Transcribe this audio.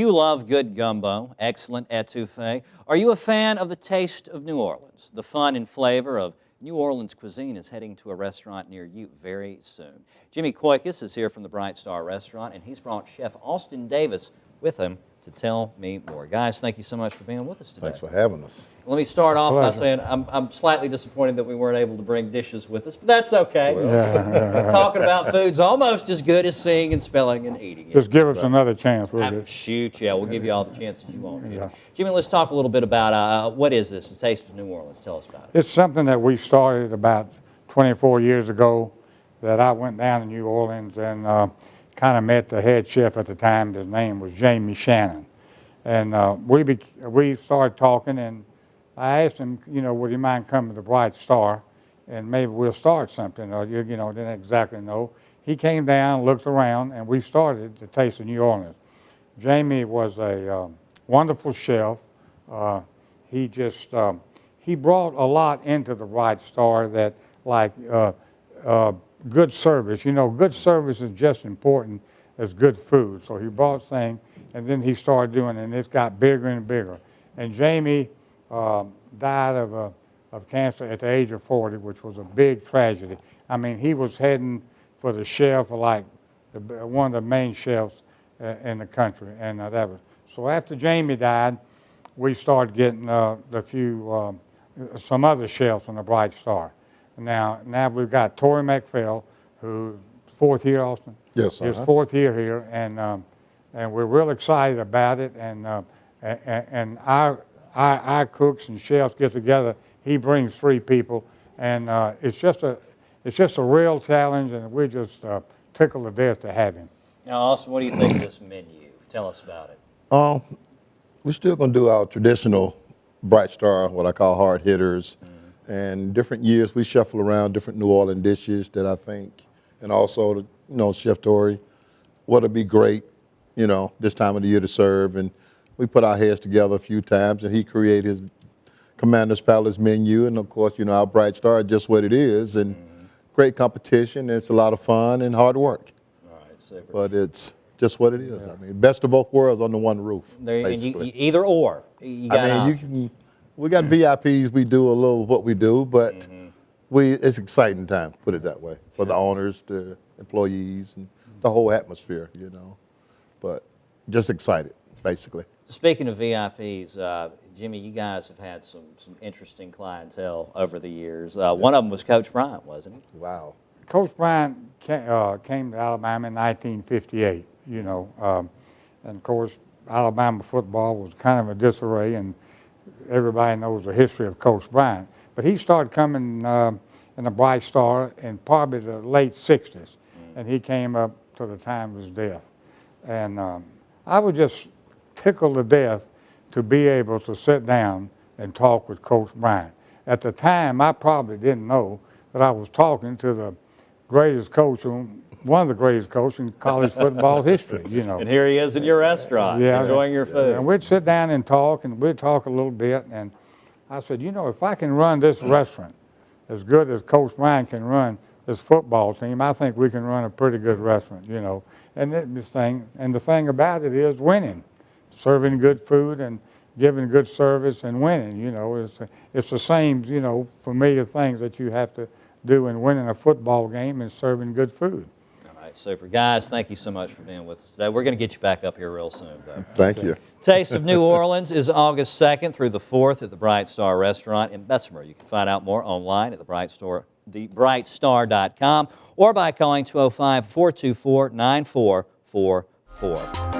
you love good gumbo, excellent etouffee? Are you a fan of the taste of New Orleans? The fun and flavor of New Orleans cuisine is heading to a restaurant near you very soon. Jimmy Koikis is here from the Bright Star Restaurant, and he's brought Chef Austin Davis with him to tell me more. Guys, thank you so much for being with us today. Thanks for having us. Let me start off by saying I'm slightly disappointed that we weren't able to bring dishes with us, but that's okay. Well. Talking about food's almost as good as seeing and spelling and eating it. Just give us another chance, will you? Shoot, yeah, we'll give you all the chances you want to. Yeah. Jimmy, let's talk a little bit about what is this, the Taste of New Orleans? Tell us about it. It's something that we started about 24 years ago that I went down to New Orleans and kind of met the head chef at the time. His name was Jamie Shannon. And we started talking, and I asked him, would he mind coming to the Bright Star, and maybe we'll start something. Or, didn't exactly know. He came down, looked around, and we started the Taste of New Orleans. Jamie was a wonderful chef. He brought a lot into the Bright Star that, like, good service. Good service is just important as good food. So he brought things. And then he started doing it, and it's got bigger and bigger. And Jamie died of cancer at the age of 40, which was a big tragedy. I mean, he was heading for the chef, like one of the main chefs in the country. And so after Jamie died, we started getting some other chefs on the Bright Star. Now we've got Torrey McPhail, who's fourth year, Austin? Yes, sir. His fourth year here, and we're real excited about it. And our cooks and chefs get together. He brings 3 people, and it's just a real challenge, and we're just tickled to death to have him. Now, Austin, what do you think of this menu? Tell us about it. We're still going to do our traditional Bright Star, what I call hard hitters. Mm-hmm. And different years we shuffle around different New Orleans dishes that I think, and also, Chef Torrey, what'll be great, this time of the year to serve. And we put our heads together a few times, and he created his Commander's Palace menu. And of course, our Bright Star is just what it is, and great competition. And it's a lot of fun and hard work. All right, super. But it's just what it is. Yeah. I mean, best of both worlds under one roof. Either or. You got we got VIPs. We do a little what we do, but it's exciting time. Put it that way for the owners, the employees, and the whole atmosphere. But just excited, basically. Speaking of VIPs, Jimmy, you guys have had some interesting clientele over the years. One of them was Coach Bryant, wasn't he? Wow. Coach Bryant came to Alabama in 1958, and of course, Alabama football was kind of a disarray, and everybody knows the history of Coach Bryant. But he started coming in the Bright Star in probably the late 60s, and he came up to the time of his death. And I was just tickled to death to be able to sit down and talk with Coach Bryant. At the time, I probably didn't know that I was talking to the greatest coach, one of the greatest coaches in college football history, And here he is in your restaurant, enjoying your food. And we'd sit down and talk, and we'd talk a little bit. And I said, if I can run this restaurant as good as Coach Bryant can run this football team, I think we can run a pretty good restaurant, And the thing about it is winning, serving good food and giving good service and winning. It's the same, familiar things that you have to do in winning a football game and serving good food. All right, super. Guys, thank you so much for being with us today. We're going to get you back up here real soon, though. Thank you. Taste of New Orleans is August 2nd through the 4th at the Bright Star Restaurant in Bessemer. You can find out more online at thebrightstar.com or by calling 205-424-9444.